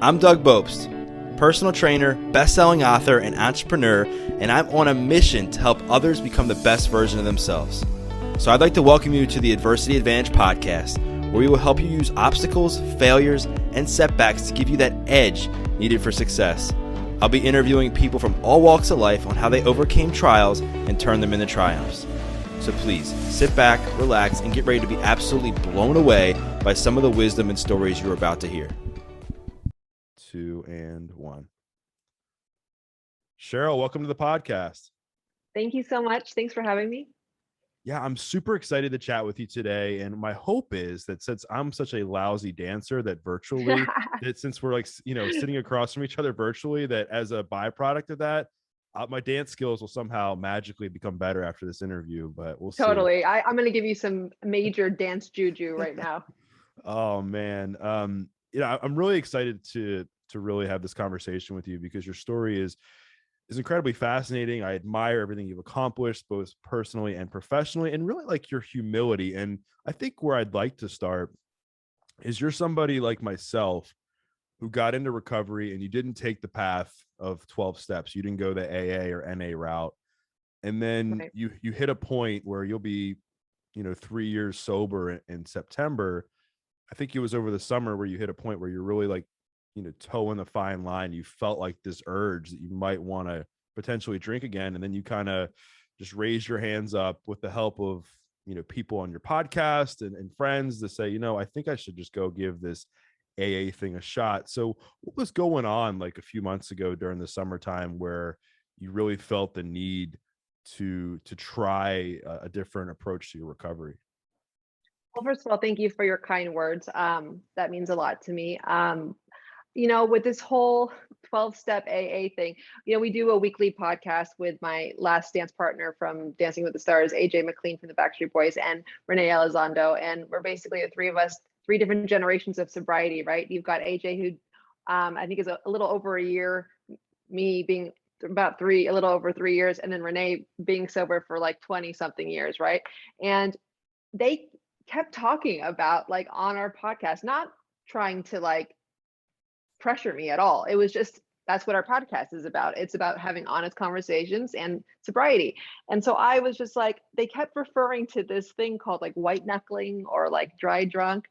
I'm Doug Bopst, personal trainer, best-selling author, and entrepreneur, and I'm on a mission to help others become the best version of themselves. So I'd like to welcome you to the Adversity Advantage podcast, where we will help you use obstacles, failures, and setbacks to give you that edge needed for success. I'll be interviewing people from all walks of life on how they overcame trials and turned them into triumphs. So please, sit back, relax, and get ready to be absolutely blown away by some of the wisdom and stories you're about to hear. 2 and 1. Cheryl, welcome to the podcast. Thank you so much. Thanks for having me. Yeah, I'm super excited to chat with you today. And my hope is that since I'm such a lousy dancer, that virtually, that since we're sitting across from each other virtually, that as a byproduct of that, my dance skills will somehow magically become better after this interview, but we'll see. Totally. I'm going to give you some major dance juju right now. Oh man. I'm really excited to really have this conversation with you because your story is incredibly fascinating. I admire everything you've accomplished, both personally and professionally, and really like your humility. And I think where I'd like to start is you're somebody like myself who got into recovery and you didn't take the path of 12 steps. You didn't go the AA or NA route. And then Right. you hit a point where you'll be, 3 years sober in September. I think it was over the summer where you hit a point where you're really like, toeing the fine line. You felt like this urge that you might want to potentially drink again. And then you kind of just raised your hands up with the help of, people on your podcast and friends to say, I think I should just go give this AA thing a shot. So what was going on like a few months ago during the summertime where you really felt the need to try a different approach to your recovery? Well, first of all, thank you for your kind words. That means a lot to me. With this whole 12-step AA thing, we do a weekly podcast with my last dance partner from Dancing with the Stars, AJ McLean from the Backstreet Boys, and Renee Elizondo. And we're basically the three of us, three different generations of sobriety, right? You've got AJ, who I think is a little over a year, me being about a little over 3 years, and then Renee being sober for like 20 something years, right? And they kept talking about, like, on our podcast, not trying to like pressure me at all. It was just, that's what our podcast is about. It's about having honest conversations and sobriety. And so I was just like, they kept referring to this thing called like white knuckling or like dry drunk.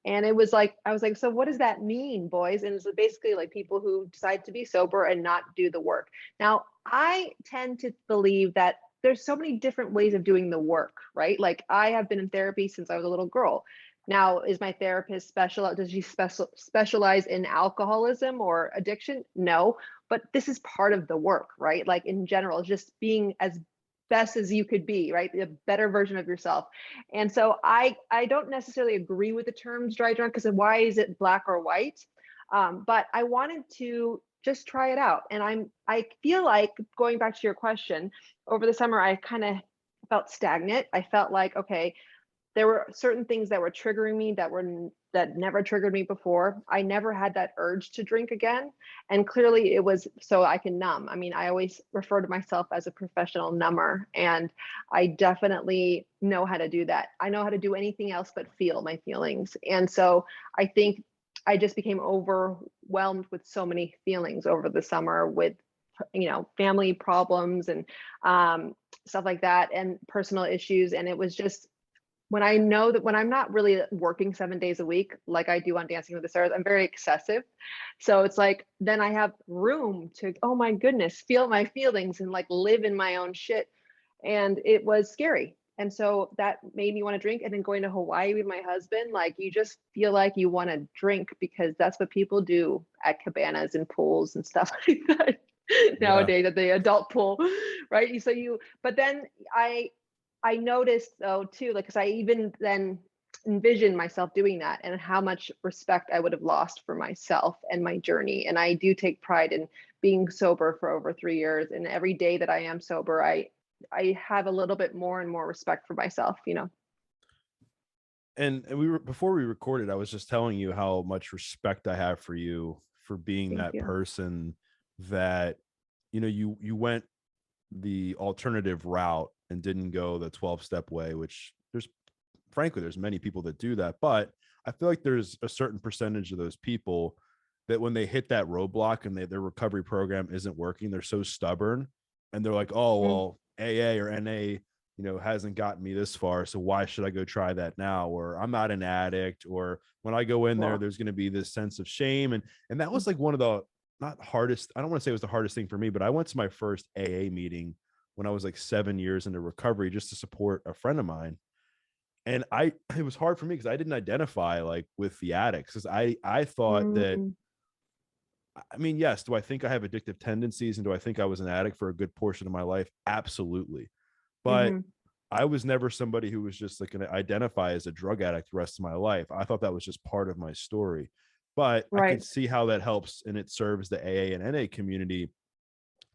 And it was like, I was like, so what does that mean, boys? And it's basically like people who decide to be sober and not do the work. Now, I tend to believe that there's so many different ways of doing the work, right? Like, I have been in therapy since I was a little girl. Now, is my therapist special? Does she specialize in alcoholism or addiction? No, but this is part of the work, right? Like, in general, just being as best as you could be, right? The better version of yourself. And so I don't necessarily agree with the terms dry drunk, because why is it black or white? But I wanted to just try it out. And I feel like, going back to your question, over the summer, I kind of felt stagnant. I felt like, okay, there were certain things that were triggering me that never triggered me before. I never had that urge to drink again. And clearly it was so I can numb. I mean, I always refer to myself as a professional number, and I definitely know how to do that. I know how to do anything else but feel my feelings. And so I think I just became overwhelmed with so many feelings over the summer, with family problems and stuff like that, and personal issues. And it was just, when I know that when I'm not really working 7 days a week, like I do on Dancing with the Stars, I'm very excessive. So it's like, then I have room to, oh my goodness, feel my feelings and like live in my own shit. And it was scary. And so that made me want to drink. And then going to Hawaii with my husband, like, you just feel like you want to drink because that's what people do at cabanas and pools and stuff like that nowadays, at the adult pool, right? But then I noticed, though, too, like, because I even then envisioned myself doing that, and how much respect I would have lost for myself and my journey. And I do take pride in being sober for over 3 years. And every day that I am sober, I have a little bit more and more respect for myself, And before we recorded, I was just telling you how much respect I have for you for being Thank that you. person that, you went the alternative route and didn't go the 12-step way, which frankly, there's many people that do that, but I feel like there's a certain percentage of those people that when they hit that roadblock and their recovery program isn't working, they're so stubborn, and they're like, oh, Mm, well, AA or NA, hasn't gotten me this far, so why should I go try that now? Or I'm not an addict, or when I go in there, well, there's going to be this sense of shame. And that mm, was like one of the, not hardest, I don't want to say it was the hardest thing for me, but I went to my first AA meeting when I was like 7 years into recovery just to support a friend of mine. And it was hard for me because I didn't identify like with the addicts, because I thought that, mm, I mean, yes, do I think I have addictive tendencies, and do I think I was an addict for a good portion of my life? Absolutely. But mm-hmm. I was never somebody who was just like going to identify as a drug addict the rest of my life. I thought that was just part of my story. But I can Right. see how that helps, and it serves the AA and NA community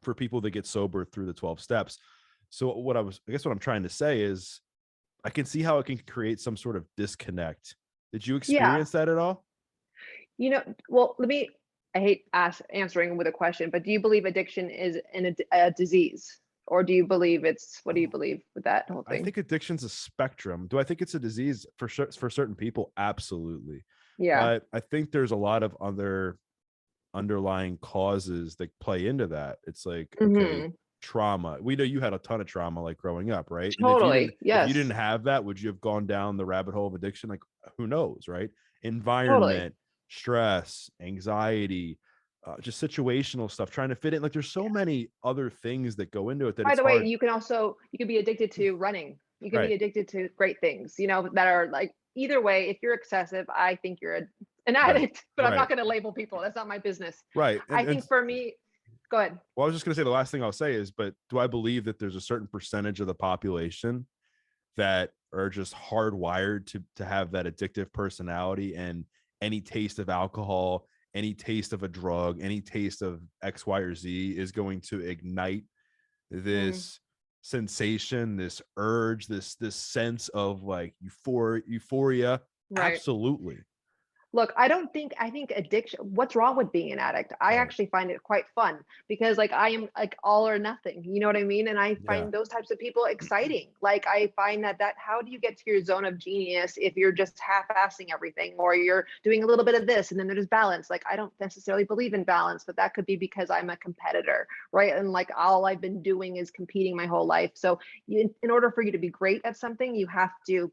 for people that get sober through the 12 steps. So I guess what I'm trying to say is I can see how it can create some sort of disconnect. Did you Yeah. experience that at all? Well, I hate answering with a question, but do you believe addiction is a disease? Or do you believe what do you believe with that whole I thing? think addiction's a spectrum. Do I think it's a disease for sure for certain people? Absolutely. Yeah. But I think there's a lot of other underlying causes that play into that. It's like, okay, Hmm. trauma. We know you had a ton of trauma like growing up, right? And Totally. if you didn't Yes. have that, would you have gone down the rabbit hole of addiction? Like, who knows, right? Totally. Environment, stress, anxiety, just situational stuff, trying to fit in. Like, there's so many other things that go into it that By it's the way, hard. you could be addicted to running. You can be Right, addicted to great things, that are like either way. If you're excessive, I think you're an right, addict, but I'm not right, going to label people. That's not my business. right. I And think for me, go ahead. well, I was just gonna say the last thing I'll say is, but do I believe that there's a certain percentage of the population that are just hardwired to have that addictive personality, and any taste of alcohol, any taste of a drug, any taste of X, Y, or Z is going to ignite Mm, this sensation, this urge, this sense of like euphoria. right. Absolutely. Look, I think addiction, what's wrong with being an addict? I Right. actually find it quite fun because like I am like all or nothing, you know what I mean? And I Yeah. find those types of people exciting. Like I find that how do you get to your zone of genius if you're just half-assing everything or you're doing a little bit of this and then there's balance? Like I don't necessarily believe in balance, but that could be because I'm a competitor, right? And like all I've been doing is competing my whole life. So in order for you to be great at something, you have to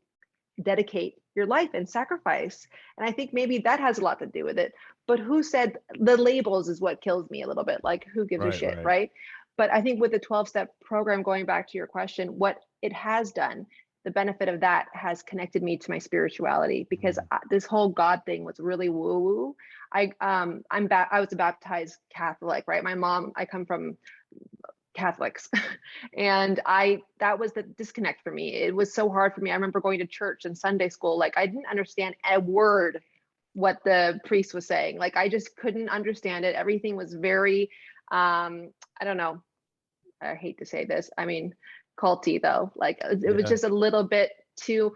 dedicate your life and sacrifice. And I think maybe that has a lot to do with it. But who said the labels is what kills me a little bit? Like, who gives a Right. shit, Right. right? But I think with the 12-step program, going back to your question, what it has done, the benefit of that has connected me to my spirituality because Mhm. this whole God thing was really woo woo. I was a baptized Catholic, right? I come from Catholics. And that was the disconnect for me. It was so hard for me. I remember going to church and Sunday school. Like I didn't understand a word what the priest was saying. Like I just couldn't understand it. Everything was very, I don't know. I hate to say this. I mean, culty though. Like it was Yeah. just a little bit too,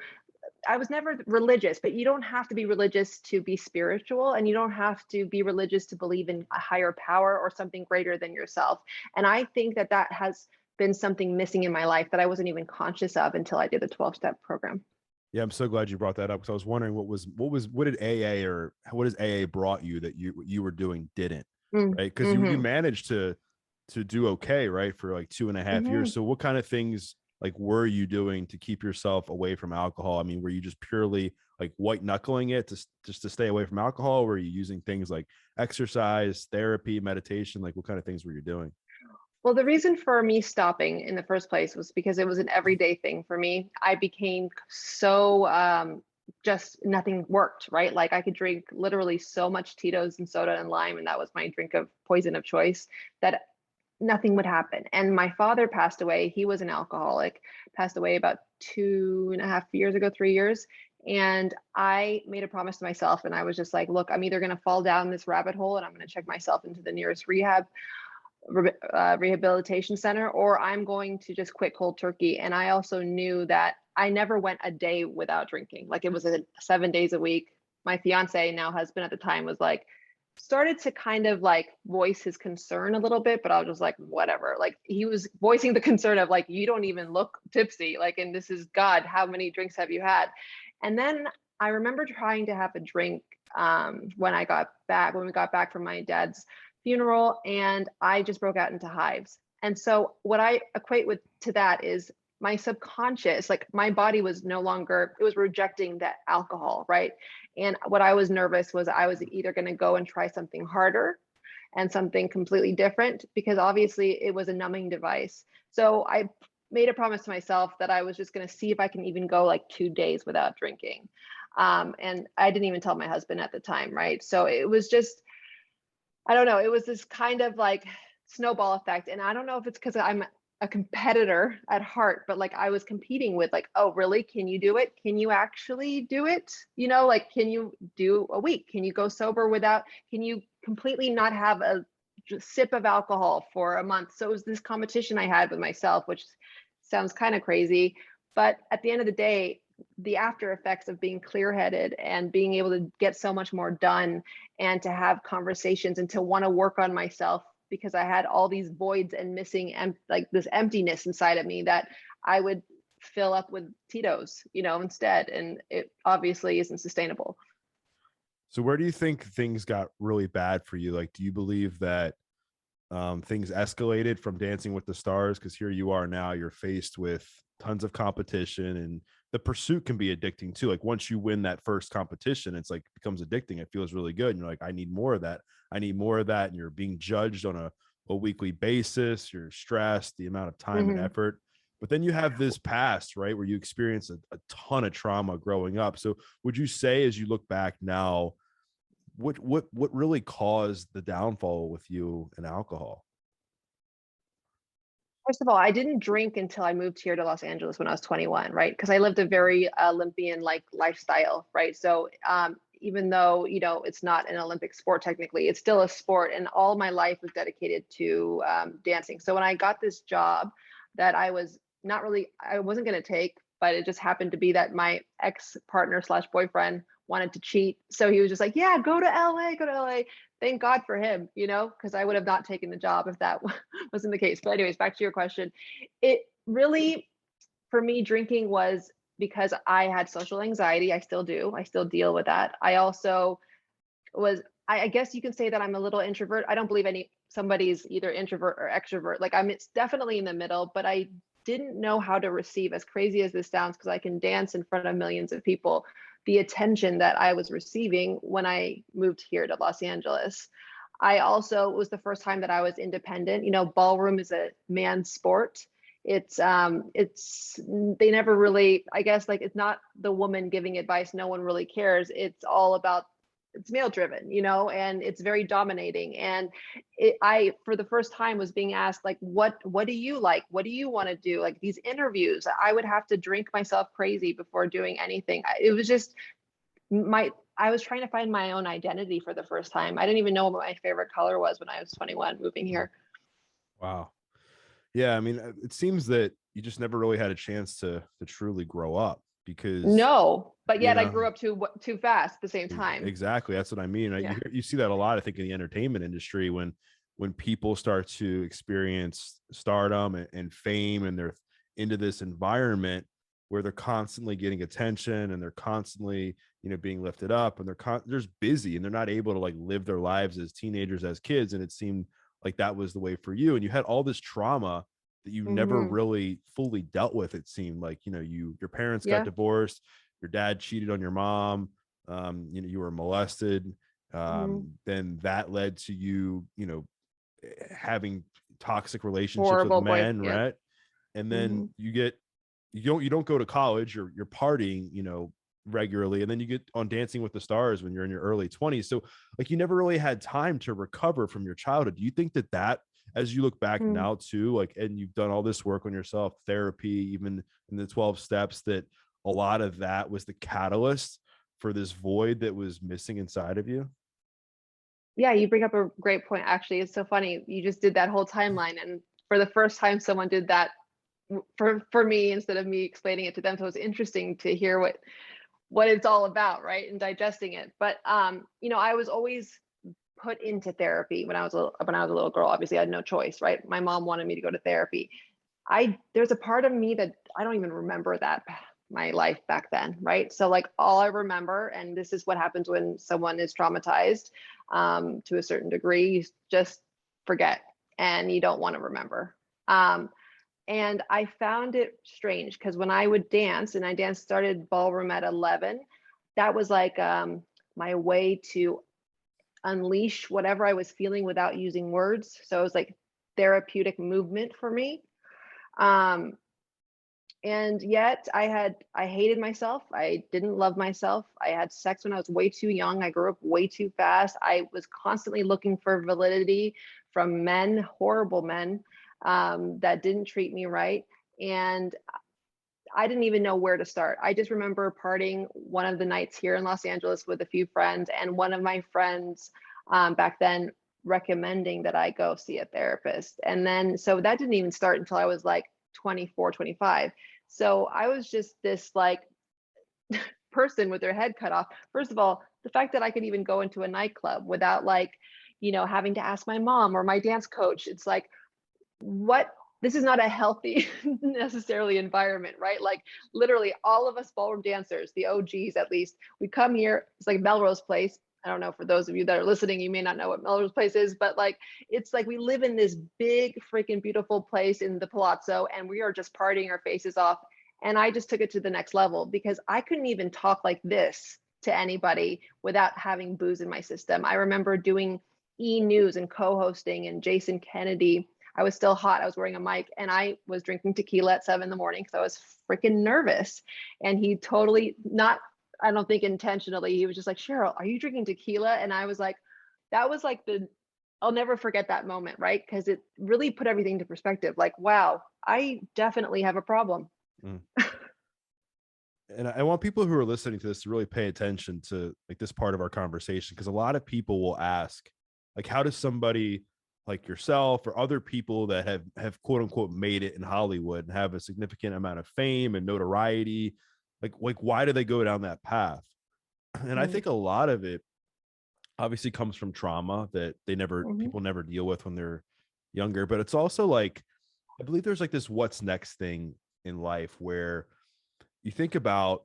I was never religious, but you don't have to be religious to be spiritual, and you don't have to be religious to believe in a higher power or something greater than yourself. And I think that has been something missing in my life that I wasn't even conscious of until I did the 12-step program. Yeah, I'm so glad you brought that up, because I was wondering what did AA, or what has AA brought you that you were doing didn't, Mm, right? Because you mhm, managed to do okay, right, for like 2.5 years. mhm. So what kind of things like were you doing to keep yourself away from alcohol? I mean, were you just purely like white knuckling it just to stay away from alcohol? Were you using things like exercise, therapy, meditation? Like, what kind of things were you doing? Well, the reason for me stopping in the first place was because it was an everyday thing for me. I became so just nothing worked, right? Like I could drink literally so much Tito's and soda and lime, and that was my drink of poison of choice, that nothing would happen. And my father passed away. He was an alcoholic, passed away about 2.5 years ago, 3 years. And I made a promise to myself, and I was just like, look, I'm either going to fall down this rabbit hole and I'm going to check myself into the nearest rehabilitation center, or I'm going to just quit cold turkey. And I also knew that I never went a day without drinking. Like it was 7 days a week. My fiance, now husband at the time, was like, started to kind of like voice his concern a little bit, but I was just like, whatever. Like he was voicing the concern of like, you don't even look tipsy. Like, and this is God, how many drinks have you had? And then I remember trying to have a drink when we got back from my dad's funeral, and I just broke out into hives. And so what I equate with to that is my subconscious, like my body was no longer, it was rejecting that alcohol, right? And what I was nervous was I was either going to go and try something harder and something completely different, because obviously it was a numbing device. So I made a promise to myself that I was just going to see if I can even go like 2 days without drinking. And I didn't even tell my husband at the time, right? So it was just, I don't know, it was this kind of like snowball effect. And I don't know if it's because I'm a competitor at heart, but like I was competing with like, oh, really? Can you do it? Can you actually do it? You know, like, can you do a week? Can you go sober without, can you completely not have a sip of alcohol for a month? So it was this competition I had with myself, which sounds kind of crazy. But at the end of the day, the after effects of being clear headed and being able to get so much more done and to have conversations and to want to work on myself, because I had all these voids and missing and like this emptiness inside of me that I would fill up with Tito's, instead. And it obviously isn't sustainable. So where do you think things got really bad for you? Like, do you believe that things escalated from Dancing with the Stars? Because here you are now, you're faced with tons of competition, and the pursuit can be addicting too. Like once you win that first competition, it's like it becomes addicting. It feels really good. And you're like, I need more of that. I need more of that. And you're being judged on a weekly basis. You're stressed, the amount of time and Hmm. effort. But then you have this past, right, where you experience a ton of trauma growing up. So would you say, as you look back now, what really caused the downfall with you and alcohol? First of all, I didn't drink until I moved here to Los Angeles when I was 21, right? Because I lived a very Olympian like lifestyle, right? So even though it's not an Olympic sport technically, it's still a sport, and all my life was dedicated to dancing. So when I got this job that I wasn't going to take, but it just happened to be that my ex partner slash boyfriend wanted to cheat, so he was just like, "Yeah, go to LA, go to LA." Thank God for him, because I would have not taken the job if that wasn't the case. But anyways, back to your question. It really, for me, drinking was because I had social anxiety. I still do. I still deal with that. I also was, I guess you can say that I'm a little introvert. I don't believe somebody's either introvert or extrovert. Like it's definitely in the middle, but I didn't know how to receive, as crazy as this sounds, because I can dance in front of millions of people, the attention that I was receiving when I moved here to Los Angeles. I also, it was the first time that I was independent. Ballroom is a man's sport. It's they never really, I guess, like, it's not the woman giving advice. No one really cares. It's all about, it's male driven, and it's very dominating. And I, for the first time, was being asked, like, what do you like? What do you want to do? Like these interviews, I would have to drink myself crazy before doing anything. It was just I was trying to find my own identity for the first time. I didn't even know what my favorite color was when I was 21 moving here. Wow. Yeah, I mean, it seems that you just never really had a chance to truly grow up because, No, but you yet I know, grew up too fast at the same time. exactly. That's what I mean. Yeah. You see that a lot, I think, in the entertainment industry when people start to experience stardom and fame, and they're into this environment where they're constantly getting attention and they're constantly, being lifted up, and they're just busy and they're not able to like live their lives as teenagers, as kids. And it seemed like that was the way for you. And you had all this trauma that you never Hmm. really fully dealt with. It seemed like, your parents got Yeah. divorced, your dad cheated on your mom, you were molested. Hmm. Then that led to you, having toxic relationships with Horrible boy. men, Yep. right? And Hmm. then you don't go to college, you're partying, regularly, and then you get on Dancing with the Stars when you're in your early 20s. So like you never really had time to recover from your childhood. Do you think that as you look back Hmm. now too, like, and you've done all this work on yourself, therapy, even in the 12 steps, that a lot of that was the catalyst for this void that was missing inside of you? Yeah, you bring up a great point. Actually, it's so funny. You just did that whole timeline, and for the first time, someone did that for me instead of me explaining it to them. So it's interesting to hear what it's all about, right? And digesting it. But I was always put into therapy when I was a little girl. Obviously, I had no choice, right? My mom wanted me to go to therapy. There's a part of me that I don't even remember that my life back then, right? So like all I remember, and this is what happens when someone is traumatized to a certain degree, you just forget and you don't want to remember. And I found it strange because when I would dance, and I started ballroom at 11, that was like my way to unleash whatever I was feeling without using words. So it was like therapeutic movement for me. Um, and yet I hated myself. I didn't love myself. I had sex when I was way too young. I grew up way too fast. I was constantly looking for validity from men, horrible men, that didn't treat me right. And I didn't even know where to start. I just remember partying one of the nights here in Los Angeles with a few friends, and one of my friends back then recommending that I go see a therapist. And then, so that didn't even start until I was like 24, 25. So I was just this like person with their head cut off. First of all, the fact that I could even go into a nightclub without like, having to ask my mom or my dance coach, it's like, what? This is not a healthy necessarily environment, right? Like literally all of us ballroom dancers, the OGs at least, we come here, it's like Melrose Place. I don't know, for those of you that are listening, you may not know what Melrose Place is, but like it's like we live in this big freaking beautiful place in the Palazzo, and we are just partying our faces off. And I just took it to the next level because I couldn't even talk like this to anybody without having booze in my system. I remember doing E! News and co-hosting, and Jason Kennedy, I was still hot. I was wearing a mic, and I was drinking tequila at 7 a.m. because I was freaking nervous. And he totally, not, I don't think intentionally, he was just like, Cheryl, are you drinking tequila? And I was like, that was like I'll never forget that moment, right? Because it really put everything to perspective. Like, wow, I definitely have a problem. Mm. And I want people who are listening to this to really pay attention to like this part of our conversation, because a lot of people will ask, like, how does somebody like yourself or other people that have quote unquote made it in Hollywood and have a significant amount of fame and notoriety, like why do they go down that path? And I think a lot of it obviously comes from trauma that people never deal with when they're younger, but it's also like, I believe there's like this what's next thing in life where you think about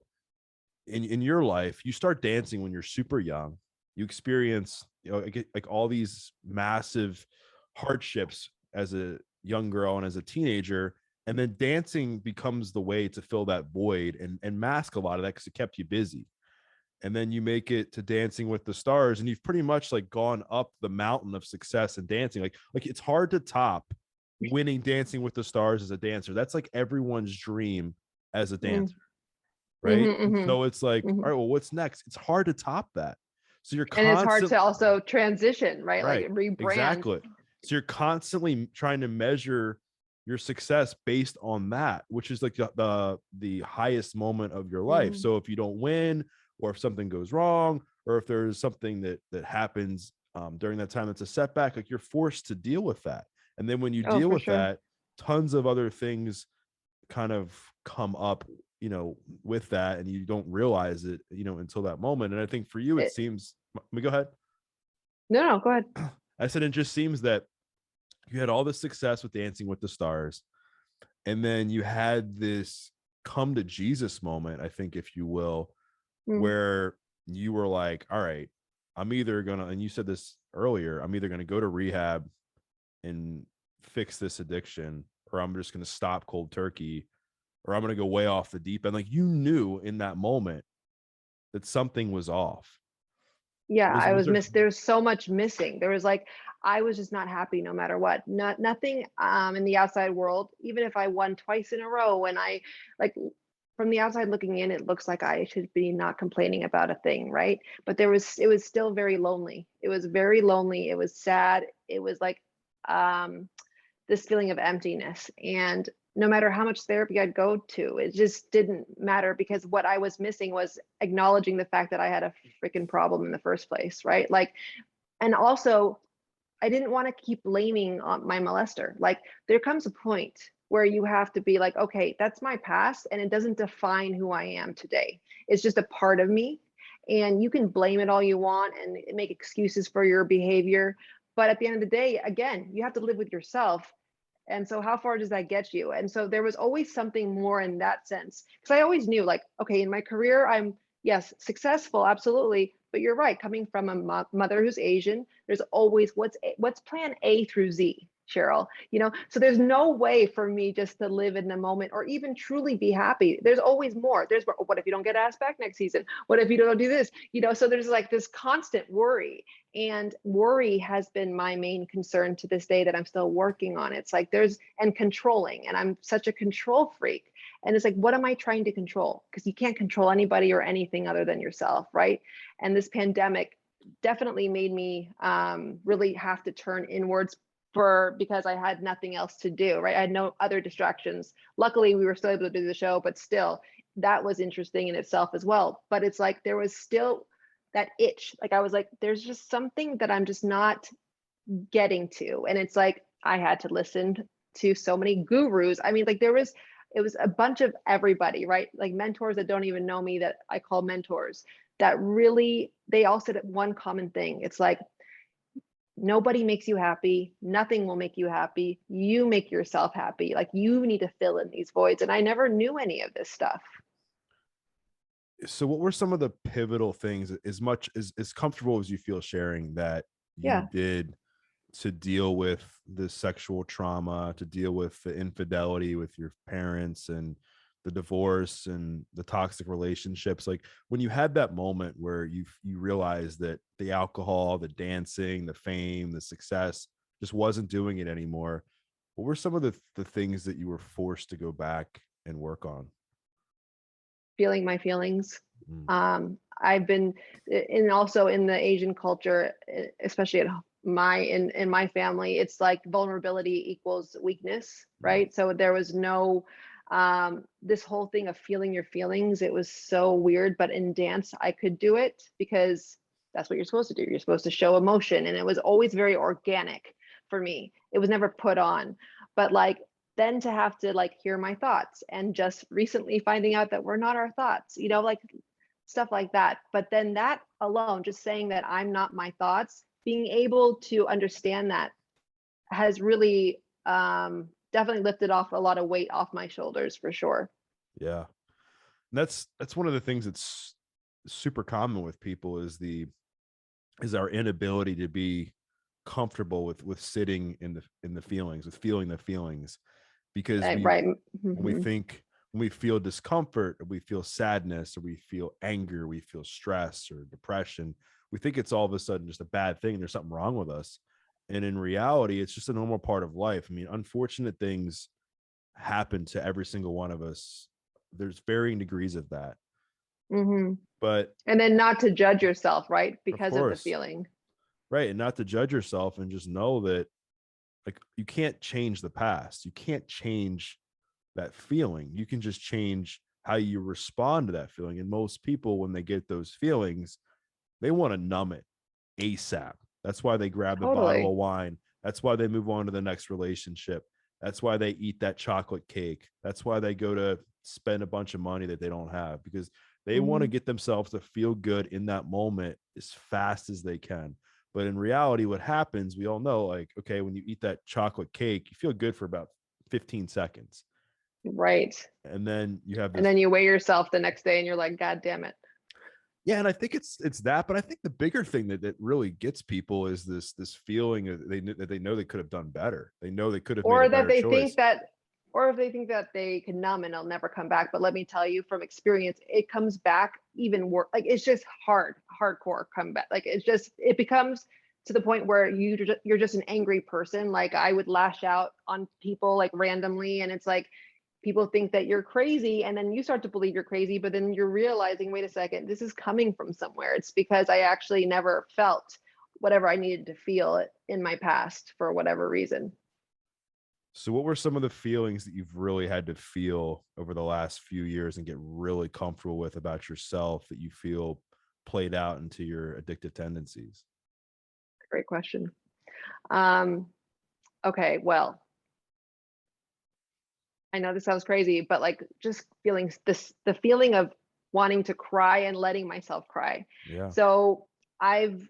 in your life, you start dancing when you're super young, you experience, like all these massive hardships as a young girl and as a teenager, and then dancing becomes the way to fill that void and mask a lot of that because it kept you busy. And then you make it to Dancing with the Stars, and you've pretty much like gone up the mountain of success in dancing. Like it's hard to top winning Dancing with the Stars as a dancer. That's like everyone's dream as a dancer, right? So it's like, all right, well, what's next? It's hard to top that. So you're and it's hard constantly, to also transition, right? Like right, rebrand. exactly. So you're constantly trying to measure your success based on that, which is like the highest moment of your life. So if you don't win, or if something goes wrong, or if there's something that happens during that time that's a setback, like you're forced to deal with that. And then when you deal with that, tons of other things kind of come up, with that, and you don't realize it, until that moment. And I think for you, it seems, let me go ahead. No, go ahead. I said, it just seems that you had all this success with Dancing with the Stars, and then you had this come to Jesus moment, I think, if you will, where you were like, all right, I'm either gonna, and you said this earlier, I'm either gonna go to rehab and fix this addiction, or I'm just gonna stop cold turkey, or I'm gonna go way off the deep end. Like, you knew in that moment that something was off. Yeah, I was there's so much missing. There was like, I was just not happy no matter what. Nothing in the outside world, even if I won twice in a row, and I like, from the outside looking in, it looks like I should be not complaining about a thing, right? But it was still very lonely. It was very lonely. It was sad. It was like this feeling of emptiness. And no matter how much therapy I'd go to, it just didn't matter, because what I was missing was acknowledging the fact that I had a freaking problem in the first place, right? Like, and also, I didn't want to keep blaming on my molester. Like, there comes a point where you have to be like, okay, that's my past, and it doesn't define who I am today. It's just a part of me. And you can blame it all you want and make excuses for your behavior. But at the end of the day, again, you have to live with yourself. And so how far does that get you? And so there was always something more in that sense. Because I always knew, like, okay, in my career, I'm, yes, successful, absolutely. But you're right, coming from a mother who's Asian, there's always what's plan A through Z, Cheryl. So there's no way for me just to live in the moment or even truly be happy. There's always more. There's what if you don't get asked back next season? What if you don't do this? So there's like this constant worry. And worry has been my main concern to this day that I'm still working on. It's like and controlling, and I'm such a control freak. And it's like, what am I trying to control? Because you can't control anybody or anything other than yourself, right? And this pandemic definitely made me really have to turn inwards because I had nothing else to do, right? I had no other distractions. Luckily, we were still able to do the show, but still, that was interesting in itself as well. But it's like there was still that itch. Like I was like, there's just something that I'm just not getting to. And it's like I had to listen to so many gurus. I mean, like it was a bunch of everybody, right? Like mentors that don't even know me that I call mentors, that really, they all said one common thing. It's like, nobody makes you happy. Nothing will make you happy. You make yourself happy. Like you need to fill in these voids. And I never knew any of this stuff. So what were some of the pivotal things, as much as comfortable as you feel sharing, that you Yeah. did to deal with the sexual trauma, to deal with the infidelity with your parents and the divorce and the toxic relationships? Like when you had that moment where you realized that the alcohol, the dancing, the fame, the success just wasn't doing it anymore, what were some of the things that you were forced to go back and work on? Feeling my feelings. Mm. I've been also in the Asian culture, especially in my family, it's like vulnerability equals weakness, right? So there was no this whole thing of feeling your feelings. It was so weird, but in dance I could do it because that's what you're supposed to do. You're supposed to show emotion, and it was always very organic for me. It was never put on. But like then to have to like hear my thoughts, and just recently finding out that we're not our thoughts, like stuff like that. But then that alone, just saying that I'm not my thoughts, being able to understand that has really definitely lifted off a lot of weight off my shoulders for sure. Yeah. And that's one of the things that's super common with people is our inability to be comfortable with sitting in the feelings, with feeling the feelings, because Right. when we Mm-hmm. think when we feel discomfort, or we feel sadness, or we feel anger, we feel stress or depression, we think it's all of a sudden just a bad thing. There's something wrong with us. And in reality, it's just a normal part of life. I mean, unfortunate things happen to every single one of us. There's varying degrees of that. Mm-hmm. But And then not to judge yourself, right? of Because of the course, feeling. right. And not to judge yourself, and just know that, like, you can't change the past. You can't change that feeling. You can just change how you respond to that feeling. And most people, when they get those feelings, they want to numb it ASAP. That's why they grab the bottle Totally. of wine. That's why they move on to the next relationship. That's why they eat that chocolate cake. That's why they go to spend a bunch of money that they don't have, because they want to Mm-hmm. get themselves to feel good in that moment as fast as they can. But in reality, what happens, we all know, like, okay, when you eat that chocolate cake, you feel good for about 15 seconds. Right. And then you have And this. then you weigh yourself the next day and you're like, God damn it. Yeah, and I think it's that, but I think the bigger thing that really gets people is this feeling that they know they could have done better. They know they could have made a Or that better they think choice. that, or if they think that they can numb and it'll never come back. But let me tell you from experience, it comes back even worse. Like it's just hardcore comeback. Like it becomes to the point where you're just an angry person. Like I would lash out on people like randomly, and it's like people think that you're crazy, and then you start to believe you're crazy, but then you're realizing, wait a second, this is coming from somewhere. It's because I actually never felt whatever I needed to feel in my past for whatever reason. So what were some of the feelings that you've really had to feel over the last few years and get really comfortable with about yourself, that you feel played out into your addictive tendencies? Great question. Um, okay, well, I know this sounds crazy, but like just feeling the feeling of wanting to cry and letting myself cry. Yeah. So I've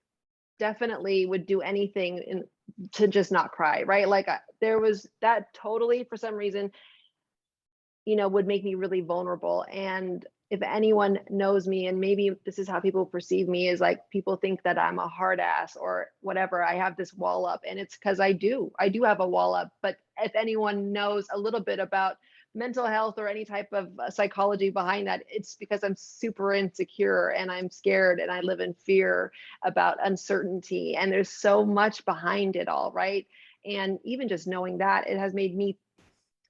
definitely would do anything to just not cry, right? Like there was that totally, for some reason, would make me really vulnerable. And if anyone knows me, and maybe this is how people perceive me, is like people think that I'm a hard ass or whatever. I have this wall up, and it's because I do have a wall up. But if anyone knows a little bit about mental health or any type of psychology behind that, it's because I'm super insecure and I'm scared and I live in fear about uncertainty. And there's so much behind it all, right? And even just knowing that, it has made me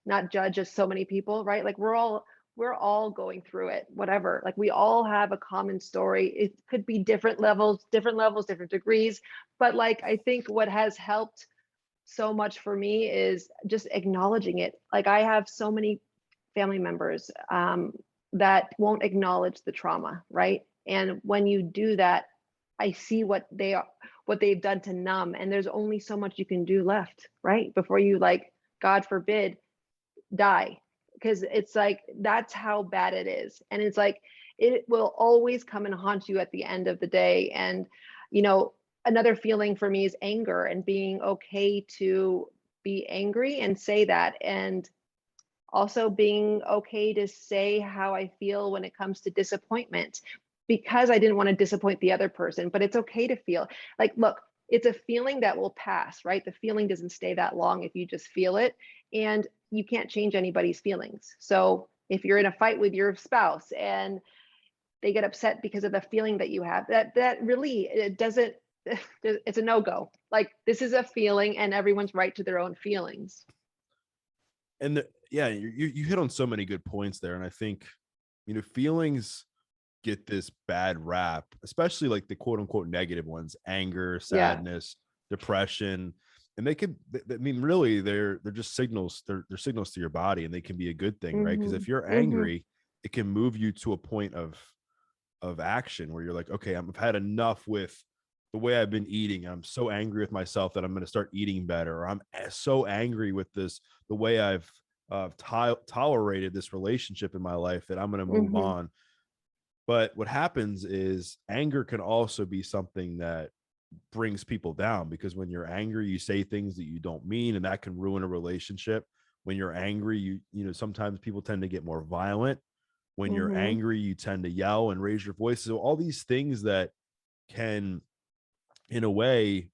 not judge as so many people, right? Like we're all going through it, whatever. Like we all have a common story. It could be different levels, different degrees. But like I think what has helped so much for me is just acknowledging it. Like I have so many family members that won't acknowledge the trauma, right? And when you do that, I see what they've done to numb, and there's only so much you can do left, right? Before you, like, God forbid, die, because it's like that's how bad it is. And it's like it will always come and haunt you at the end of the day. And you know another feeling for me is anger, and being okay to be angry and say that, and also being okay to say how I feel when it comes to disappointment, because I didn't want to disappoint the other person. But it's okay to feel like, look, it's a feeling that will pass, right? The feeling doesn't stay that long if you just feel it. And you can't change anybody's feelings. So if you're in a fight with your spouse and they get upset because of the feeling that you have, that really, it doesn't, it's a no-go. Like, this is a feeling and everyone's right to their own feelings. And yeah, you hit on so many good points there. And I think, feelings get this bad rap, especially like the quote unquote negative ones: anger, Yeah. sadness, depression. And they could, I mean, really, they're just signals. They're signals to your body, and they can be a good thing, right? Because Hmm. if you're Hmm. angry, it can move you to a point of action where you're like, okay, I've had enough with the way I've been eating. I'm so angry with myself that I'm going to start eating better. Or I'm so angry with the way I've tolerated this relationship in my life that I'm going to move Hmm. on. But what happens is anger can also be something that brings people down, because when you're angry, you say things that you don't mean, and that can ruin a relationship. When you're angry, sometimes people tend to get more violent. When you're Hmm. angry, you tend to yell and raise your voice. So all these things that can, in a way,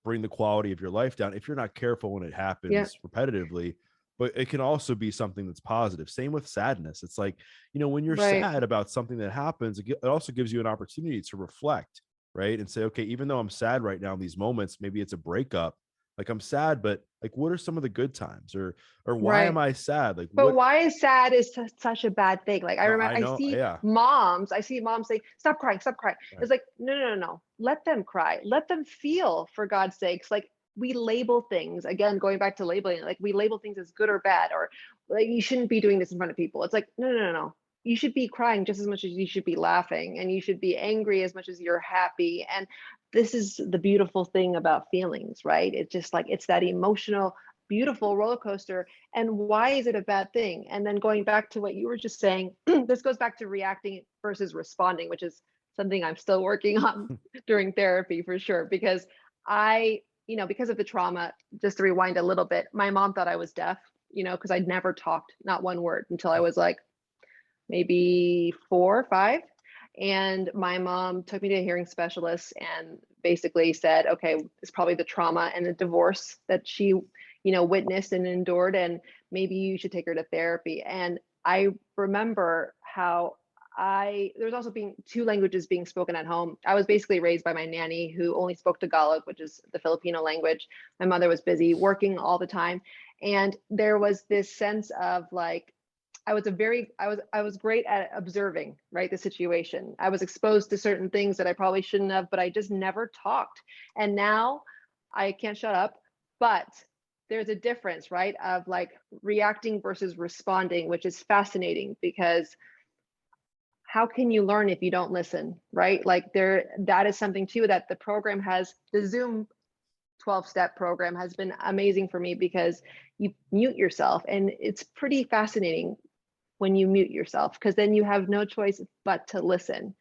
bring the quality of your life down if you're not careful when it Yeah. happens repetitively. But it can also be something that's positive. Same with sadness. It's like, when you're Right. sad about something that happens, it also gives you an opportunity to reflect, right? And say, okay, even though I'm sad right now in these moments, maybe it's a breakup. Like, I'm sad, but like, what are some of the good times? Or why am Right. I sad? Like, But what? why is sad is such a bad thing? Like I No, remember, I I know. see Yeah. moms, I see moms say, "Stop crying, stop crying." Right. It's like, no, no, no, no. Let them cry. Let them feel, for God's sakes. Like we label things, again, going back to labeling, like we label things as good or bad, or like you shouldn't be doing this in front of people. It's like, no, no, no, no. You should be crying just as much as you should be laughing, and you should be angry as much as you're happy. And this is the beautiful thing about feelings, right? It's just like it's that emotional, beautiful roller coaster. And why is it a bad thing? And then going back to what you were just saying, this goes back to reacting versus responding, which is something I'm still working on during therapy for sure. Because because of the trauma, just to rewind a little bit, my mom thought I was deaf, because I'd never talked, not one word, until I was like maybe 4 or 5. And my mom took me to a hearing specialist and basically said, okay, it's probably the trauma and the divorce that she, witnessed and endured. And maybe you should take her to therapy. And I remember how there's also being 2 languages being spoken at home. I was basically raised by my nanny, who only spoke Tagalog, which is the Filipino language. My mother was busy working all the time. And there was this sense of like, I was great at observing, right, the situation. I was exposed to certain things that I probably shouldn't have, but I just never talked. And now I can't shut up, but there's a difference, right, of like reacting versus responding, which is fascinating, because how can you learn if you don't listen, right? Like that is something too that the Zoom 12-step program has been amazing for me, because you mute yourself, and it's pretty fascinating when you mute yourself, because then you have no choice but to listen.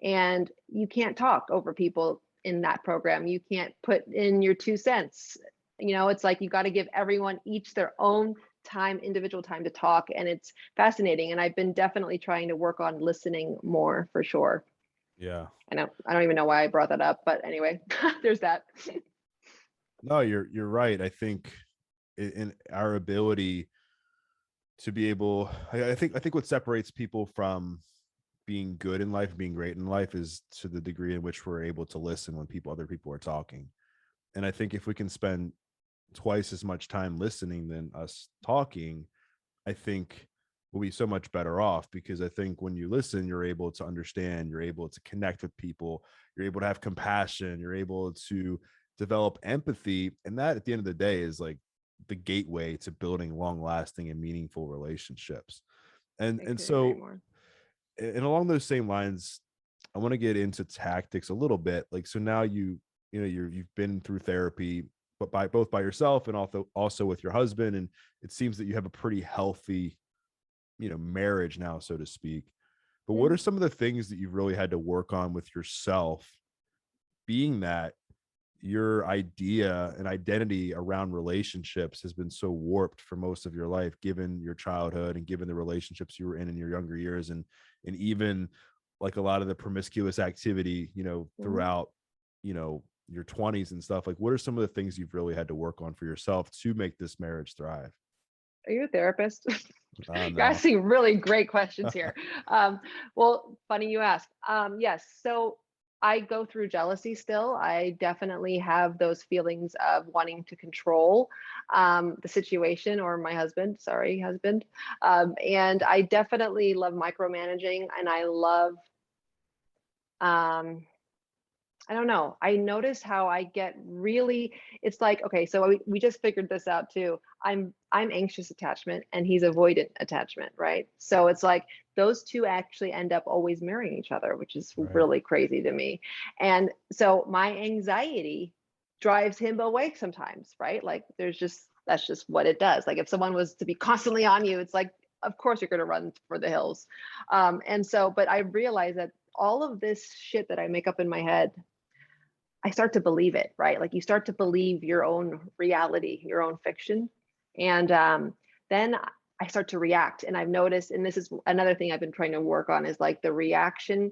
And you can't talk over people. in that program. You can't put in your 2 cents. It's like you got to give everyone each their own time, individual time to talk. And it's fascinating. And I've been definitely trying to work on listening more for sure. Yeah. I don't even know why I brought that up, but anyway, there's that. No, you're right. I think in our ability to be able, I think what separates people from being good in life, being great in life, is to the degree in which we're able to listen when other people are talking. And I think if we can spend twice as much time listening than us talking, I think we'll be so much better off, because I think when you listen, you're able to understand, you're able to connect with people, you're able to have compassion, you're able to develop empathy. And that at the end of the day is like the gateway to building long lasting and meaningful relationships. And I and couldn't agree so more. and along those same lines, I want to get into tactics a little bit. Like, so now you've been through therapy, but both by yourself and also with your husband, and it seems that you have a pretty healthy, marriage now, so to speak. But what Yeah. are some of the things that you've really had to work on with yourself, being that your idea and identity around relationships has been so warped for most of your life, given your childhood and given the relationships you were in your younger years, and even like a lot of the promiscuous activity, Mhm. throughout, your 20s and stuff. Like, what are some of the things you've really had to work on for yourself to make this marriage thrive? Are you a therapist? You're No. asking really great questions here. Well, funny you ask. Yes, so I go through jealousy still. I definitely have those feelings of wanting to control the situation, or my husband, sorry, husband. And I definitely love micromanaging, and I love um, I don't know. I notice how I get really, it's like, okay, so we just figured this out too. I'm anxious attachment and he's avoidant attachment, right? So it's like those two actually end up always marrying each other, which is Right. really crazy to me. And so my anxiety drives him away sometimes, right? Like that's just what it does. Like if someone was to be constantly on you, it's like of course you're going to run for the hills. And so, but I realize that all of this shit that I make up in my head, I start to believe it, right? Like you start to believe your own reality, your own fiction. And then I start to react. And I've noticed, and this is another thing I've been trying to work on, is like the reaction.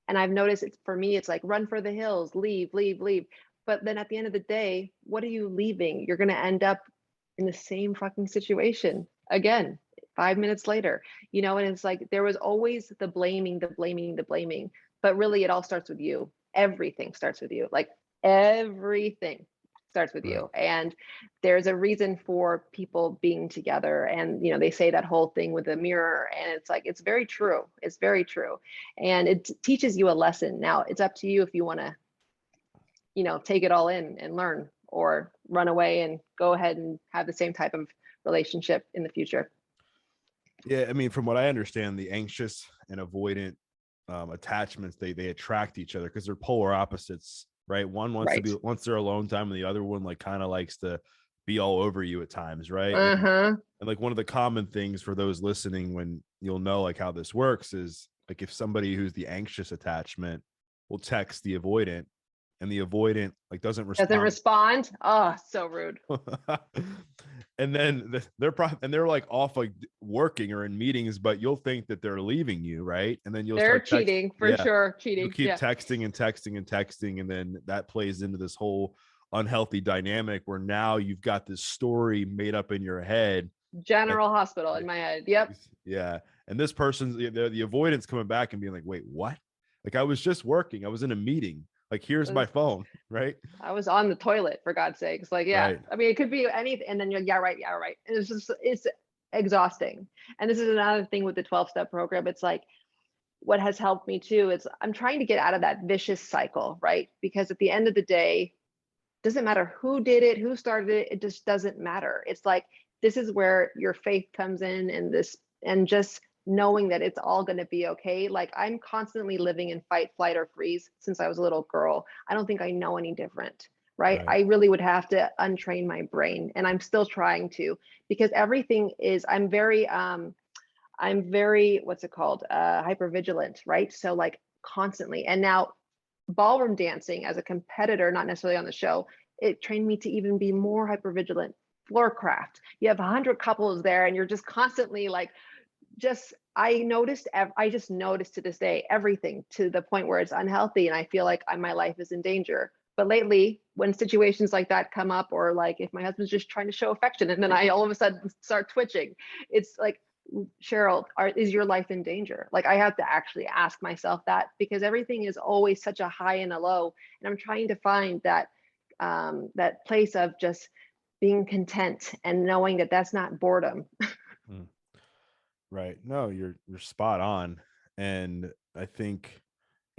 And I've noticed it's for me, it's like run for the hills, leave, leave, leave. But then at the end of the day, what are you leaving? You're going to end up in the same fucking situation again 5 minutes later, and it's like there was always the blaming, the blaming, the blaming. But really, it all starts with you. Everything starts with you. Like everything starts with Right. you. And there's a reason for people being together. And, they say that whole thing with the mirror. And it's like, it's very true. It's very true. And it teaches you a lesson. Now, it's up to you if you want to, take it all in and learn, or run away and go ahead and have the same type of relationship in the future. Yeah, I mean, from what I understand, the anxious and avoidant attachments, they attract each other because they're polar opposites, right? One wants to Right. be once they're alone time, and the other one like kind of likes to be all over you at times, right? Uh-huh. And like one of the common things for those listening, when you'll know like how this works, is like if somebody who's the anxious attachment will text the avoidant, and the avoidant like doesn't Doesn't respond. respond. Oh, so rude. And then they're like off like working or in meetings, but you'll think that they're leaving you, right? And then you'll They're start text cheating for yeah, sure. you'll Cheating. keep Yeah. texting and texting and texting, and then that plays into this whole unhealthy dynamic where now you've got this story made up in your head that General Hospital in my head. Yep. yeah, and this person's the avoidance coming back and being like, wait, what? Like, I was just working, I was in a meeting, like, here's my phone, right? I was on the toilet, for God's sakes. Like, yeah. Right. I mean, it could be anything. And then you're, yeah, right. Yeah, right. And it's exhausting. And this is another thing with the 12-step program. It's like, what has helped me too is I'm trying to get out of that vicious cycle, right? Because at the end of the day, doesn't matter who did it, who started it, it just doesn't matter. It's like this is where your faith comes in, and just knowing that it's all going to be okay. Like I'm constantly living in fight, flight, or freeze since I was a little girl. I don't think I know any different, right? Right. I really would have to untrain my brain, and I'm still trying to, because everything is, I'm very, what's it called? Hyper vigilant, right? So like constantly. And now ballroom dancing as a competitor, not necessarily on the show, it trained me to even be more hypervigilant. Floor craft. You have 100 couples there, and you're just constantly like, just I just noticed to this day everything to the point where it's unhealthy, and I feel like my life is in danger. But lately, when situations like that come up, or like if my husband's just trying to show affection and then I all of a sudden start twitching, it's like, Cheryl, is your life in danger? Like I have to actually ask myself that, because everything is always such a high and a low, and I'm trying to find that that place of just being content and knowing that that's not boredom. Mm. Right. No, you're spot on. And I think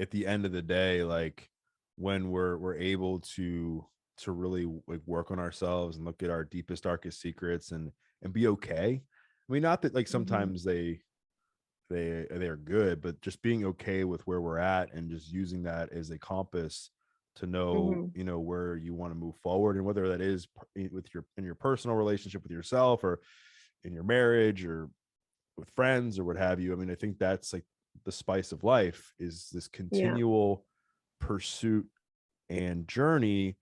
at the end of the day, like when we're able to really like work on ourselves and look at our deepest, darkest secrets and be okay. I mean, not that like Mhm. sometimes they're good, but just being okay with where we're at and just using that as a compass to know, Mhm. you know, where you want to move forward, and whether that is with your in your personal relationship with yourself, or in your marriage, or with friends, or what have you. I mean, I think that's like the spice of life, is this Yeah. continual pursuit and journey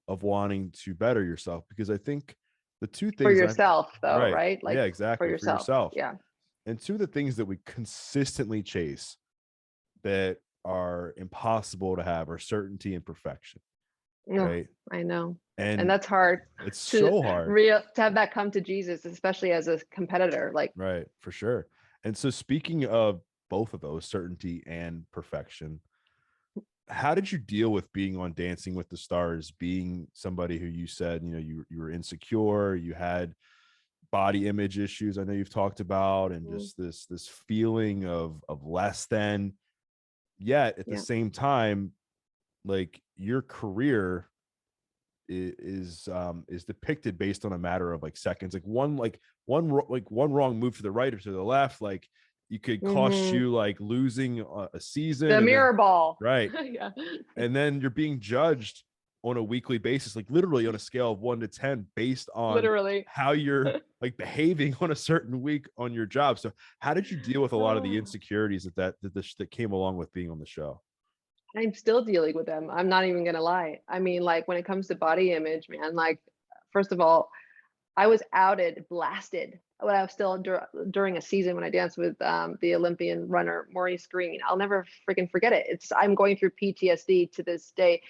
of wanting to better yourself. Because I think the two For things I've yourself though, right, right? yeah, Like for exactly, for yourself. yourself. Yeah. And two of the things that we consistently chase that are impossible to have are certainty and perfection, Yeah, right? I know. And And that's hard it's to so hard. to have that come to Jesus, especially as a competitor. Like, Right, for sure. And so speaking of both of those, certainty and perfection, how did you deal with being on Dancing with the Stars, being somebody who you said, you know, you were insecure, you had body image issues, I know you've talked about, and mm, just this feeling of less than, yet at the yeah. same time, like your career is depicted based on a matter of like seconds, like one wrong move to the right or to the left, like you could cost Hmm. you like losing a season, The and then mirror ball. right, Yeah. and then you're being judged on a weekly basis, like literally on a scale of 1 to 10 based on Literally. how you're like behaving on a certain week on your job. So how did you deal with a lot of the Oh, insecurities that came along with being on the show? I'm still dealing with them. I'm not even gonna lie. I mean, like when it comes to body image, man, like first of all, I was outed, blasted when I was still during a season when I danced with the Olympian runner Maurice Green. I'll never freaking forget it. I'm going through PTSD to this day.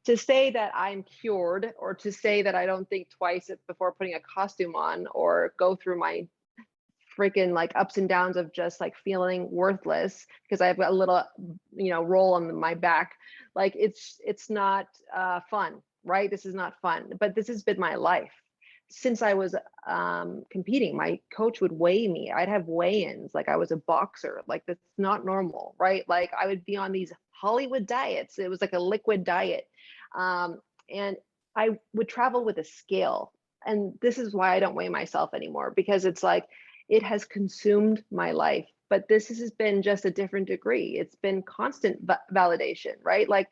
To say that I'm cured, or to say that I don't think twice before putting a costume on, or go through my freaking like ups and downs of just like feeling worthless because I've got a little, roll on my back. Like it's not fun, right? This is not fun, but this has been my life since I was competing. My coach would weigh me. I'd have weigh-ins like I was a boxer. Like that's not normal, right? Like I would be on these Hollywood diets. It was like a liquid diet, and I would travel with a scale. And this is why I don't weigh myself anymore, because it's like it has consumed my life. But this has been just a different degree. It's been constant validation, right? Like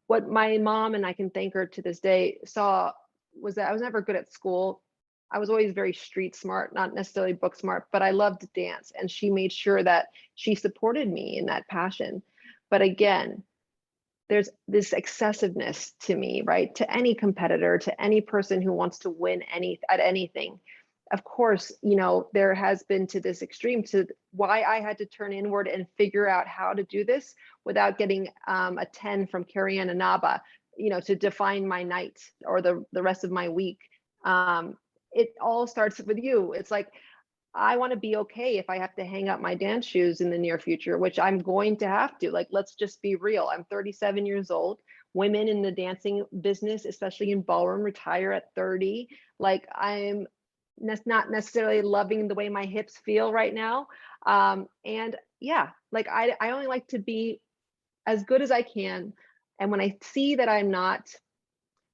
what my mom, and I can thank her to this day, saw was that I was never good at school. I was always very street smart, not necessarily book smart, but I loved to dance. And she made sure that she supported me in that passion. But again, there's this excessiveness to me, right? To any competitor, to any person who wants to win at anything. Of course, there has been to this extreme, to why I had to turn inward and figure out how to do this without getting a 10 from Carrie Ann Inaba, to define my night or the rest of my week. It all starts with you. It's like, I want to be okay if I have to hang up my dance shoes in the near future, which I'm going to have to. Like, let's just be real. I'm 37 years old. Women in the dancing business, especially in ballroom, retire at 30. Like, I'm not necessarily loving the way my hips feel right now. And yeah, like I only like to be as good as I can. And when I see that I'm not,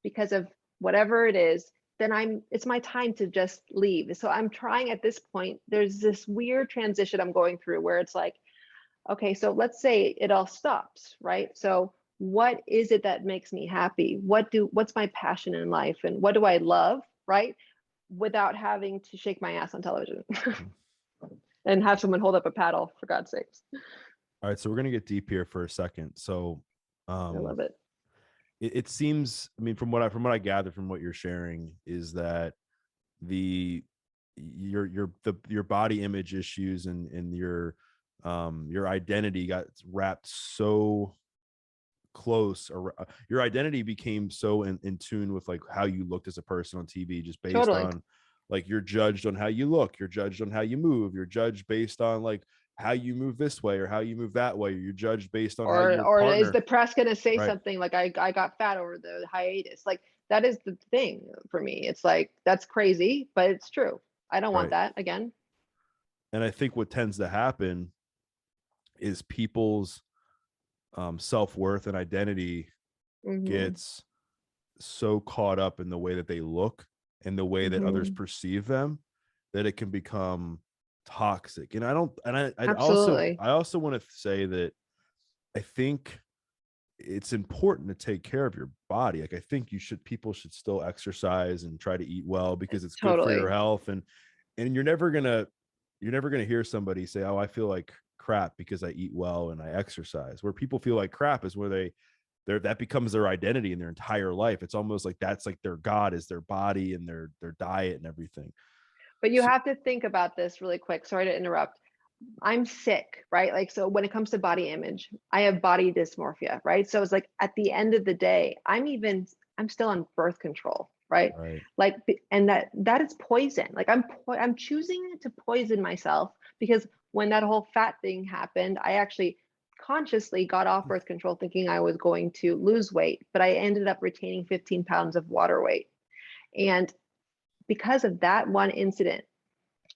because of whatever it is, then it's my time to just leave. So I'm trying at this point, there's this weird transition I'm going through where it's like, okay, so let's say it all stops, right? So what is it that makes me happy? What's my passion in life, and what do I love, right? Without having to shake my ass on television and have someone hold up a paddle, for God's sakes. All right, so we're gonna get deep here for a second. So I um love it. it seems, I mean, from what I gather from what you're sharing is that the your body image issues and your identity got wrapped so close, or your identity became so in tune with like how you looked as a person on TV, just based Totally. on like you're judged on how you look, you're judged on how you move, you're judged based on like how you move this way or how you move that way, you're judged based on how your Or is partner. the press going to say Right, something like I got fat over the hiatus? Like that is the thing for me. It's like that's crazy, but it's true. I don't want right. that again. And I think what tends to happen is people's self-worth and identity Mhm. gets so caught up in the way that they look and the way that others Mhm. perceive them that it can become toxic. And I don't, and Absolutely. I also want to say that I think it's important to take care of your body. Like I think people should still exercise and try to eat well because it's good for your Totally. health. And you're never gonna hear somebody say, "Oh, I feel like crap because I eat well and I exercise." Where people feel like crap is where that becomes their identity in their entire life. It's almost like that's like their god is their body and their diet and everything. But you So, have to think about this really quick. Sorry to interrupt. I'm sick, right? Like, so when it comes to body image, I have body dysmorphia, right? So it's like at the end of the day, I'm still on birth control, right? right, Like, and that is poison. Like I'm choosing to poison myself because when that whole fat thing happened, I actually consciously got off birth control thinking I was going to lose weight, but I ended up retaining 15 pounds of water weight. And because of that one incident,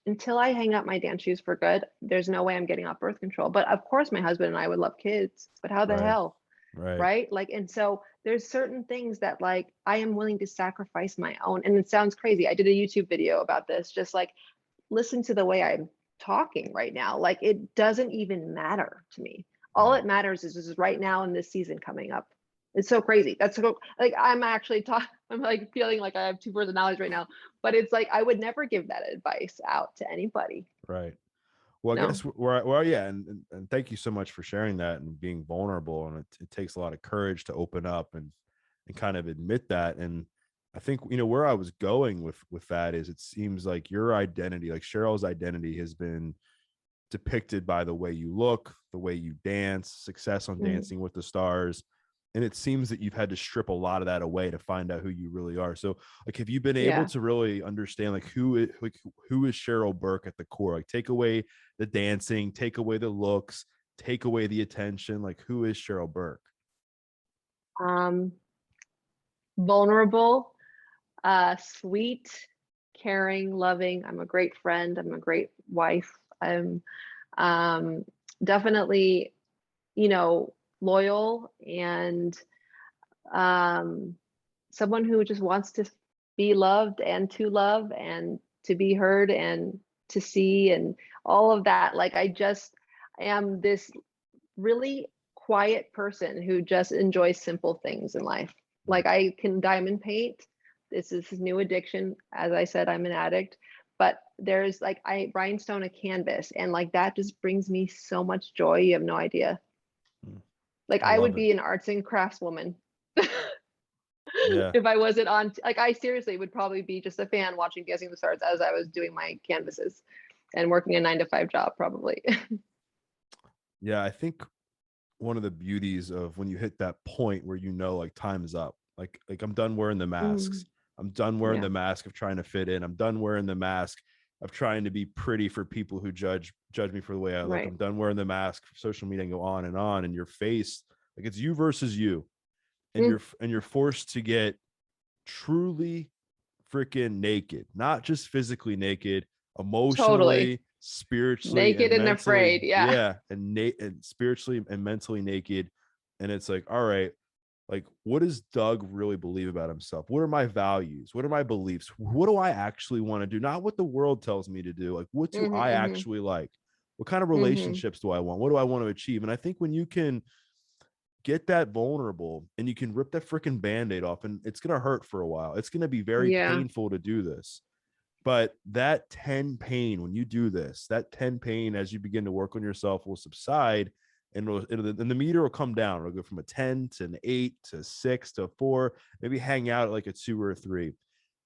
until I hang up my dance shoes for good, there's no way I'm getting off birth control. But of course, my husband and I would love kids, but how the right, hell? right. Right. Like, and so there's certain things that like I am willing to sacrifice my own. And it sounds crazy. I did a YouTube video about this, just like listen to the way I'm talking right now. Like, it doesn't even matter to me. All Yeah. it matters is right now in this season coming up. It's so crazy. That's so like I'm actually talking. I'm like feeling like I have two personalities right now, but it's like I would never give that advice out to anybody. Right. Well, I No. guess well, yeah, and thank you so much for sharing that and being vulnerable. And it takes a lot of courage to open up and kind of admit that. And I think where I was going with that is it seems like your identity, like Cheryl's identity, has been depicted by the way you look, the way you dance, success on Mhm. Dancing with the Stars. And it seems that you've had to strip a lot of that away to find out who you really are. So, like, have you been able Yeah. to really understand who is Cheryl Burke at the core? Like, take away the dancing, take away the looks, take away the attention. Like, who is Cheryl Burke? Um, vulnerable, sweet, caring, loving. I'm a great friend. I'm a great wife. I'm um, definitely, you know, loyal and um, someone who just wants to be loved and to love and to be heard and to see and all of that. Like, I just am this really quiet person who just enjoys simple things in life. Mm. Like, I can diamond paint. This is his new addiction. As I said, I'm an addict. But there's like I rhinestone a canvas and like that just brings me so much joy. You have no idea. Mm. Like I I love would it. be an arts and crafts woman Yeah. if I wasn't on like I seriously would probably be just a fan watching Dancing with the Stars as I was doing my canvases and working a 9 to 5 job probably. Yeah. I think one of the beauties of when you hit that point where like time is up, like I'm done wearing the Mm, masks, I'm done wearing yeah, the mask of trying to fit in, I'm done wearing the mask of trying to be pretty for people who judge me for the way I look, right. I'm done wearing the mask for social media and go on and your face, like it's you versus you, and Mm, you're forced to get truly freaking naked, not just physically naked, totally. emotionally, spiritually, Naked and and mentally. afraid. Yeah. Yeah, and spiritually and mentally naked. And it's like, all right, like what does Doug really believe about himself? What are my values? What are my beliefs? What do I actually want to do? Not what the world tells me to do. Like, what do Mhm, I mhm, actually like? What kind of mhm. relationships do I want? What do I want to achieve? And I think when you can get that vulnerable and you can rip that freaking band-aid off, and it's going to hurt for a while, it's going to be very Yeah. painful to do this, but that 10 pain, when you do this, that 10 pain as you begin to work on yourself will subside, and the meter will come down. It'll go from a 10 to an 8 to 6 to a 4, maybe hang out at like a 2 or a 3.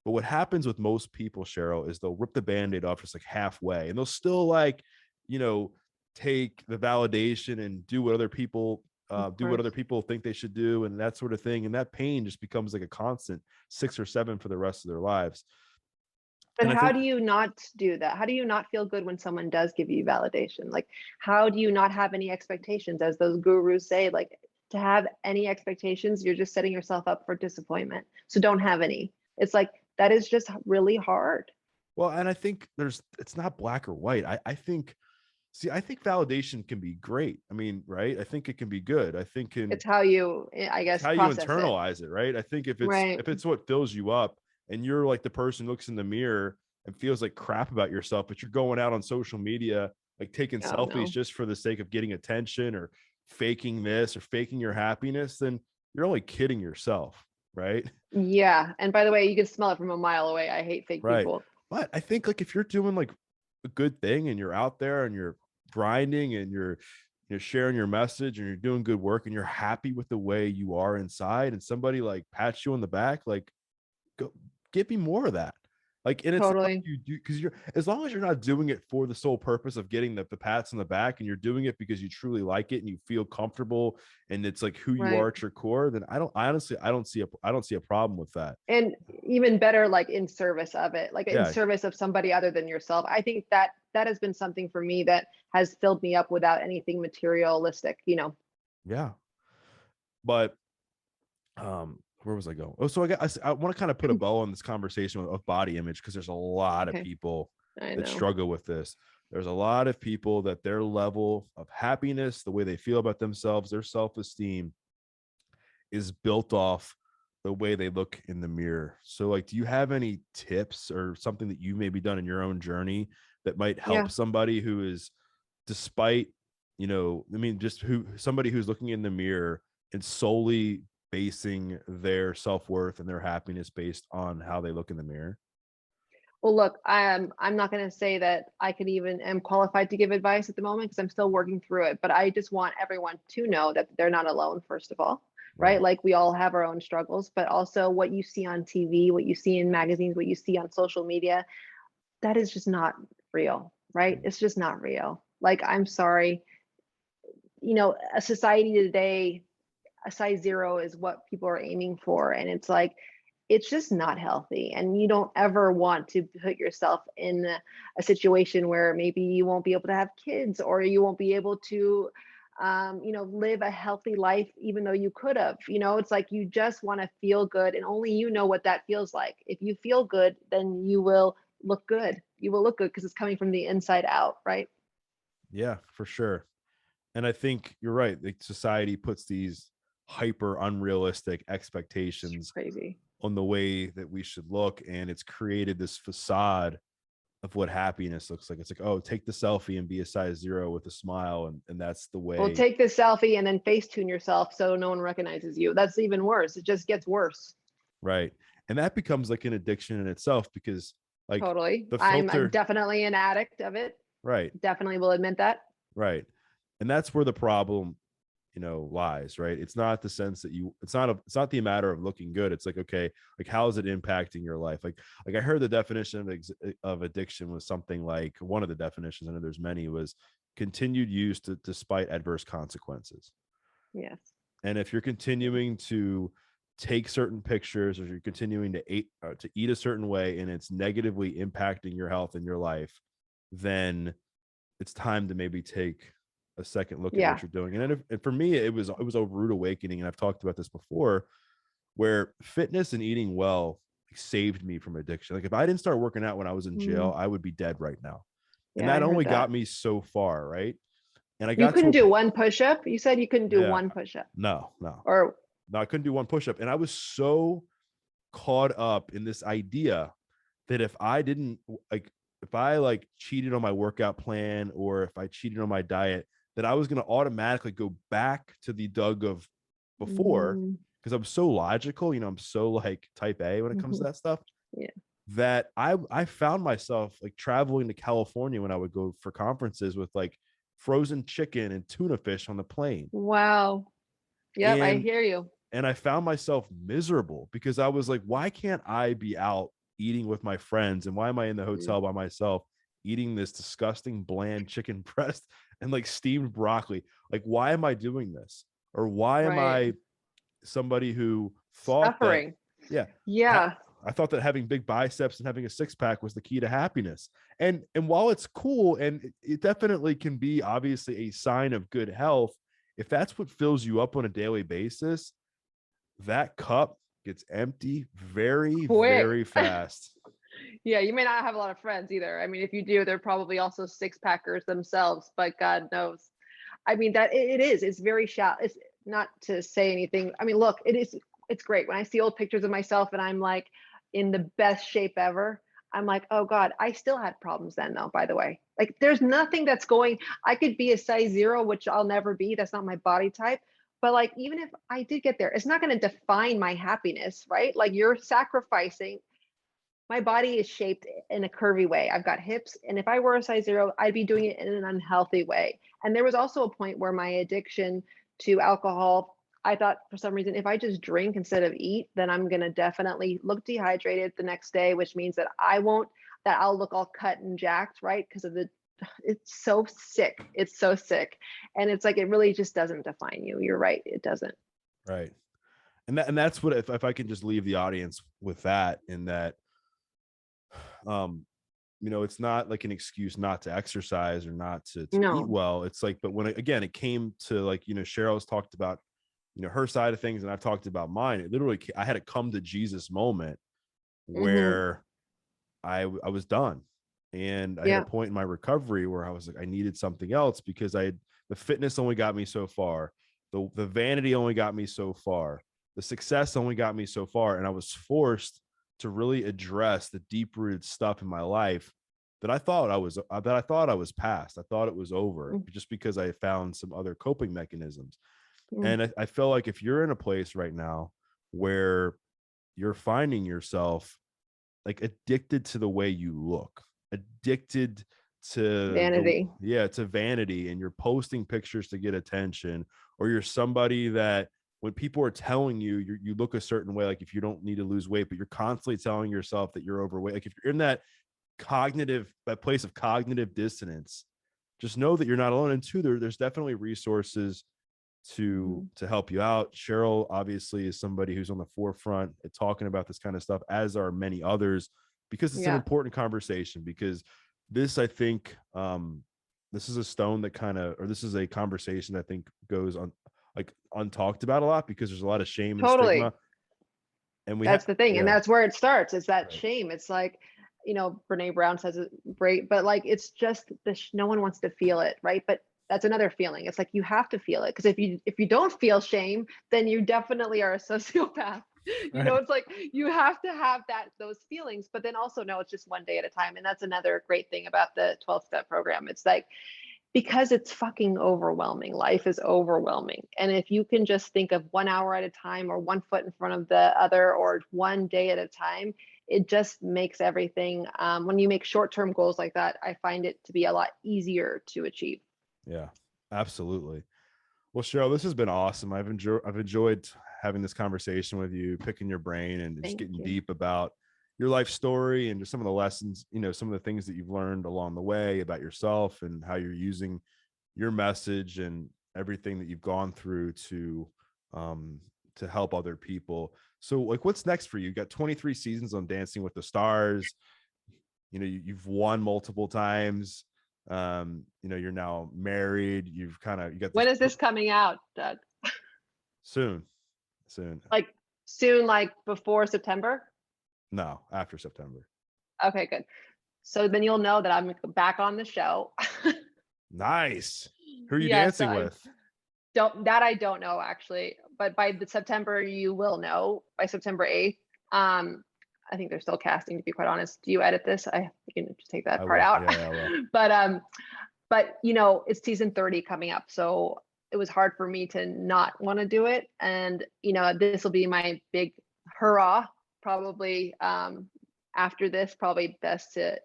But what happens with most people, Cheryl, is they'll rip the band-aid off just like halfway, and they'll still like, you know, take the validation and do what other people Of do what course. other people think they should do, and that sort of thing. And that pain just becomes like a constant 6 or 7 for the rest of their lives. But And I how think, do you not do that? How do you not feel good when someone does give you validation? Like, how do you not have any expectations? As those gurus say, like, to have any expectations, you're just setting yourself up for disappointment. So don't have any. It's like, that is just really hard. well, and I think it's not black or white. I think, see, I think validation can be great. I mean, right? I think it can be good. I think It's how you, I it's guess, how you process it. internalize it, right? I think Right. if it's what fills you up, and you're like the person who looks in the mirror and feels like crap about yourself, but you're going out on social media like taking Oh, selfies no. just for the sake of getting attention, or faking this or faking your happiness, then you're only kidding yourself, right? Yeah. And by the way, you can smell it from a mile away. I hate fake Right. people. But I think like if you're doing like a good thing and you're out there and you're grinding and you're sharing your message and you're doing good work and you're happy with the way you are inside, and somebody like pats you on the back, like, go give me more of that. Like, and it's not like Totally. you do, because you're, as long as you're not doing it for the sole purpose of getting the pats on the back, and you're doing it because you truly like it and you feel comfortable and it's like who you Right. are at your core, then I honestly I don't see a problem with that. And even better, like in service of it, like in Yeah, service of somebody other than yourself. I think that that has been something for me that has filled me up without anything materialistic, you know. yeah. But where was I going? Oh, so I want to kind of put a bow on this conversation of body image, because there's a lot of Okay. people I that know. struggle with this. There's a lot of people that their level of happiness, the way they feel about themselves, their self-esteem is built off the way they look in the mirror. So like, do you have any tips or something that you maybe done in your own journey that might help Yeah. somebody who is, despite, you know, I mean, just who, somebody who's looking in the mirror and solely basing their self-worth and their happiness based on how they look in the mirror? Well, look, I'm not going to say that I could even am qualified to give advice at the moment because I'm still working through it. But I just want everyone to know that they're not alone, first of all, right? Right. Like we all have our own struggles, but also what you see on TV, what you see in magazines, what you see on social media, that is just not real, right? It's just not real. Like, I'm sorry, you know, a society today, a size zero is what people are aiming for. And it's like, it's just not healthy. And you don't ever want to put yourself in a situation where maybe you won't be able to have kids or you won't be able to, you know, live a healthy life, even though you could have. You know, it's like you just want to feel good. And only you know what that feels like. If you feel good, then you will look good. You will look good because it's coming from the inside out, right? Yeah, for sure. And I think you're right. Like, society puts these hyper unrealistic It's expectations crazy. on the way that we should look, and it's created this facade of what happiness looks like. It's like, oh, take the selfie and be a size zero with a smile, and that's the Well, way. take this selfie and then Facetune yourself so no one recognizes you. That's even worse. It just gets worse. Right. And that becomes like an addiction in itself, because like Totally. the I'm filter. definitely an addict of it. Right. Definitely will admit that. Right. And that's where the problem, lies, right? It's not the sense that it's not the matter of looking good. It's like, okay, like, how is it impacting your life? Like I heard the definition of addiction was something like, one of the definitions, I know there's many, was continued use despite adverse consequences. Yes. And if you're continuing to take certain pictures, or you're continuing to eat a certain way, and it's negatively impacting your health and your life, then it's time to maybe take a second look at what Yeah. you're doing. And for me, it was a rude awakening, and I've talked about this before, where fitness and eating well saved me from addiction. Like, if I didn't start working out when I was in Mm, jail, I would be dead right now. And yeah, I that heard only got that. me so far, right? And I You got to couldn't do one push up. You said you couldn't do yeah, one push up. no, no, Or no, I couldn't do one push up. And I was so caught up in this idea that if I didn't, like, if I like cheated on my workout plan, or if I cheated on my diet, that I was going to automatically go back to the Doug of before, mm, because I'm so logical, I'm so like type A when it comes to mhm, that stuff, yeah. that I found myself like traveling to California when I would go for conferences with like frozen chicken and tuna fish on the plane. Wow. Yep, I And hear you. and I found myself miserable because I was like, why can't I be out eating with my friends? And why am I in the Mm, hotel by myself eating this disgusting bland chicken breast and like steamed broccoli? Like, why am I doing this? Or why am right. I somebody who thought that, Suffering. yeah, Yeah. I thought that having big biceps and having a six pack was the key to happiness. And while it's cool and it definitely can be obviously a sign of good health, if that's what fills you up on a daily basis, that cup gets empty very, Quick. very fast. Yeah, you may not have a lot of friends either. I mean, if you do, they're probably also six packers themselves, but God knows. I mean, that it is. It's very shallow. It's not to say anything. I mean, look, it's great. When I see old pictures of myself and I'm like in the best shape ever, I'm like, oh God, I still had problems then though, by the way. Like there's nothing that's going, I could be a size zero, which I'll never be. That's not my body type. But like even if I did get there, it's not going to define my happiness, right? Like you're sacrificing, my body is shaped in a curvy way. I've got hips, and if I were a size zero, I'd be doing it in an unhealthy way. And there was also a point where my addiction to alcohol, I thought for some reason, if I just drink instead of eat, then I'm going to definitely look dehydrated the next day, which means that I'll look all cut and jacked, right? Because of it's so sick. It's so sick. And it's like, it really just doesn't define you. You're right. It doesn't. Right. And that's what, if I can just leave the audience with that, in that, um, it's not like an excuse not to exercise or not to eat No. well. It's like, but when again, it came to like, Cheryl's talked about, her side of things, and I've talked about mine. It literally, I had a come to Jesus moment Hmm. where I was done. And I hit a Yeah. point in my recovery where I was like, I needed something else, because the fitness only got me so far. The vanity only got me so far. The success only got me so far. And I was forced to really address the deep rooted stuff in my life that I thought I was past. I thought it was over, just because I found some other coping mechanisms. Mm-hmm. And I feel like if you're in a place right now where you're finding yourself like addicted to the way you look, addicted to Vanity. to vanity, and you're posting pictures to get attention, or you're somebody that when people are telling you you look a certain way, like if you don't need to lose weight, but you're constantly telling yourself that you're overweight, like if you're in that place of cognitive dissonance, just know that you're not alone. And two, there's definitely resources Mhm. to help you out. Cheryl obviously is somebody who's on the forefront at talking about this kind of stuff, as are many others, because it's an Yeah, important conversation. Because this, I think, this is a stone that kind of, or this is a conversation that I think goes on like untalked about a lot, because there's a lot of shame and stigma. totally. And we have, That's the thing. And yeah, that's where it starts. It's that right, shame. It's like, Brene Brown says it great, but like, it's just no one wants to feel it. Right. But that's another feeling. It's like, you have to feel it. Because if you don't feel shame, then you definitely are a sociopath. right, It's like you have to have those feelings, but then also no, it's just one day at a time. And that's another great thing about the 12-step program. It's like, because it's fucking overwhelming. Life is overwhelming. And if you can just think of 1 hour at a time, or one foot in front of the other, or one day at a time, it just makes everything, when you make short-term goals like that, I find it to be a lot easier to achieve. yeah, absolutely. Well, Cheryl, this has been awesome. I've enjoyed having this conversation with you, picking your brain and just Thank getting you. deep about your life story and just some of the lessons, some of the things that you've learned along the way about yourself and how you're using your message and everything that you've gone through um to help other people. So like, what's next for you? You got 23 seasons on Dancing with the Stars. You've won multiple times. You're now married. You got this When is this coming out, Doug? soon. Soon. Like soon, like before September? No, after September. Okay, good. So then you'll know that I'm back on the show. Nice. Who are you Yes, dancing I with? I don't know actually, but by the September you will know, by September 8th. I think they're still casting, to be quite honest. Do you edit this? You can just take that I part will. out. Yeah, I will. But it's season 30 coming up, so it was hard for me to not want to do it. And this will be my big hurrah, probably after this, probably best to,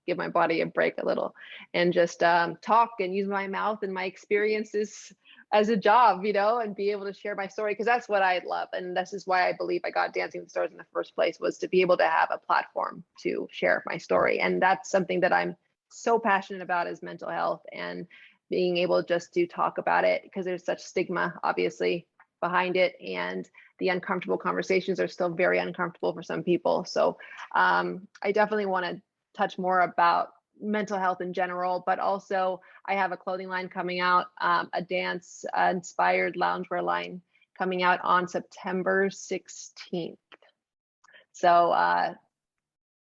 give my body a break a little and just talk and use my mouth and my experiences as a job, and be able to share my story because that's what I love. And this is why I believe I got Dancing with the Stars in the first place, was to be able to have a platform to share my story. And that's something that I'm so passionate about, is mental health and being able just to talk about it, because there's such stigma, obviously, behind it. And the uncomfortable conversations are still very uncomfortable for some people. So I definitely want to touch more about mental health in general, but also I have a clothing line coming out, a dance inspired loungewear line coming out on September 16th. So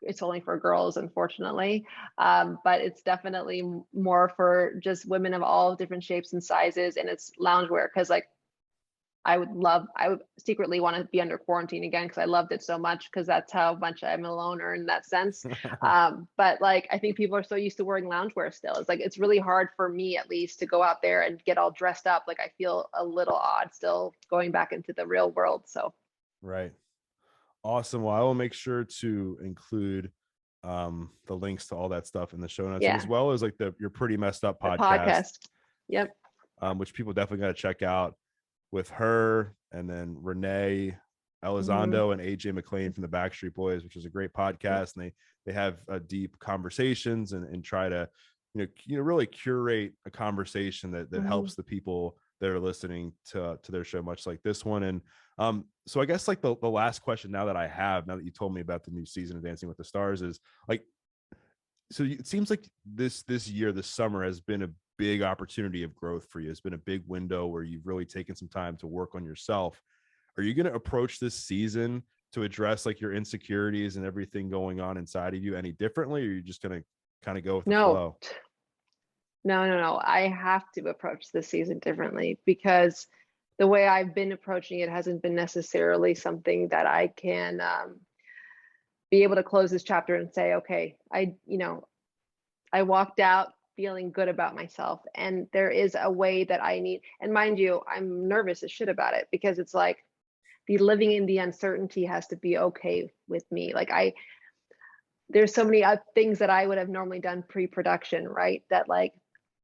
it's only for girls, unfortunately, but it's definitely more for just women of all different shapes and sizes. And it's loungewear because, like, I would secretly want to be under quarantine again because I loved it so much, because that's how much I'm a loner in that sense. But like, I think people are so used to wearing loungewear still. It's like, it's really hard for me, at least, to go out there and get all dressed up. Like, I feel a little odd still going back into the real world. So. Right. Awesome. Well, I will make sure to include the links to all that stuff in the show notes, and as well as like your Pretty Messed Up podcast. Yep. Which people definitely got to check out, with her and then Renee Elizondo and AJ McLean from the Backstreet Boys, which is a great podcast. And they have deep conversations and try to, really curate a conversation that helps the people that are listening to their show, much like this one. And so I guess like the last question now that you told me about the new season of Dancing with the Stars, is like, so it seems like this year, this summer, has been a big opportunity of growth for you. It's been a big window where you've really taken some time to work on yourself. Are you going to approach this season to address like your insecurities and everything going on inside of you any differently, or are you just going to kind of go with the flow? No. I have to approach this season differently, because the way I've been approaching it hasn't been necessarily something that I can be able to close this chapter and say, okay, I walked out feeling good about myself. And there is a way that I need, and mind you, I'm nervous as shit about it, because it's like, the living in the uncertainty has to be okay with me. Like, there's so many things that I would have normally done pre-production, right? That like,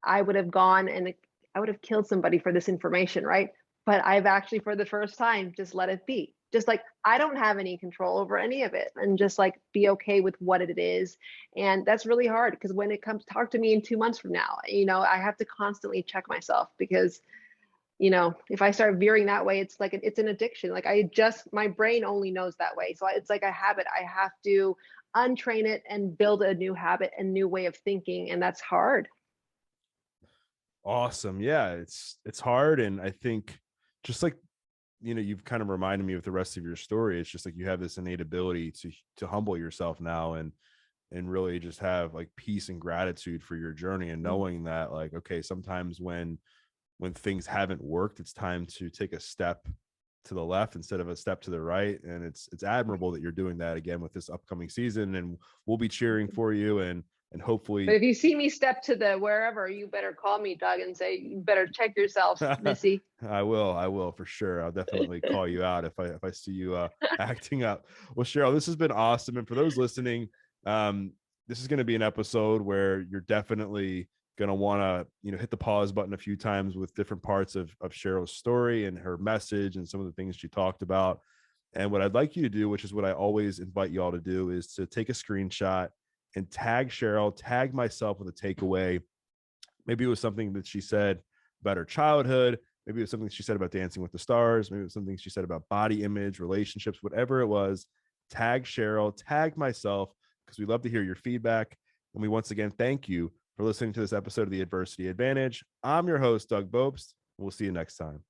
I would have gone and I would have killed somebody for this information, right? But I've actually, for the first time, just let it be. Just like, I don't have any control over any of it, and just like be okay with what it is. And that's really hard, because when it comes, talk to me in 2 months from now, I have to constantly check myself, because, if I start veering that way, it's like, it's an addiction. Like, my brain only knows that way. So it's like a habit. I have to untrain it and build a new habit and new way of thinking. And that's hard. Awesome. Yeah, it's hard. And I think just like, you've kind of reminded me of the rest of your story. It's just like, you have this innate ability to humble yourself now and really just have like peace and gratitude for your journey, and knowing that like, okay, sometimes when things haven't worked, it's time to take a step to the left instead of a step to the right. And it's admirable that you're doing that again with this upcoming season, and we'll be cheering for you, and hopefully. But if you see me step to the wherever, you better call me, Doug, and say, you better check yourself, Missy. I will for sure. I'll definitely call you out if I see you acting up. Well, Cheryl, this has been awesome. And for those listening, this is going to be an episode where you're definitely going to want to, hit the pause button a few times with different parts of Cheryl's story and her message and some of the things she talked about. And what I'd like you to do, which is what I always invite you all to do, is to take a screenshot and tag Cheryl, tag myself with a takeaway. Maybe it was something that she said about her childhood. Maybe it was something she said about Dancing with the Stars. Maybe it was something she said about body image, relationships, whatever it was. Tag Cheryl, tag myself, because we love to hear your feedback. And we once again thank you for listening to this episode of The Adversity Advantage. I'm your host, Doug Bopst. We'll see you next time.